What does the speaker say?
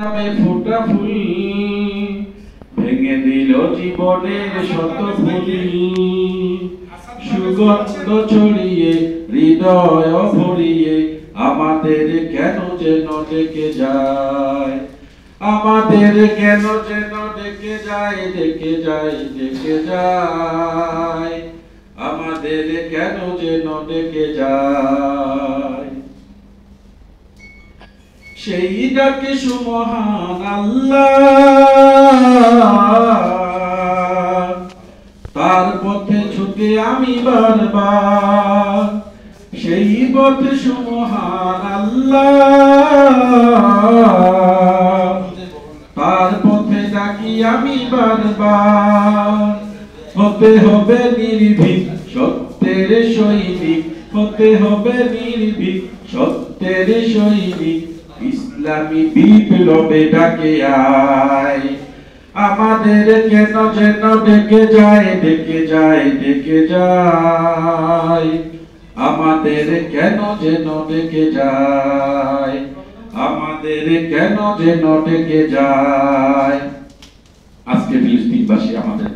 নামে ফোটা ফুল ভেঙে দিল জীবনের শত ফুল, সুগন্ধ ছড়িয়ে হৃদয় ভরিয়ে আমাদের কেন যেন ডেকে যায়, আমাদের কেন যেন ডেকে যায়, ডেকে যায়, ডেকে যায়, আমাদের কেন যেন ডেকে যায়। সেই ডাকে সুমহান আল্লাহ, তার পথে ছুটে আমি বারবার, সেই পথে সুমহান আল্লাহ, তার পথে ডাকি আমি বারবার। হতে হবে নির্ভীক সত্যের সৈনিক, হতে হবে নির্ভীক সত্যের সৈনিক, ইসলামী বিপ্লবে ডাকে আয়, আমাদের কেন যেন ডেকে যায়, ডেকে যায়, ডেকে যায়, আমাদের কেন যেন ডেকে যায়, আমাদের কেন যেন ডেকে যায়। আজকে ফিলিস্তিনবাসী আমাদের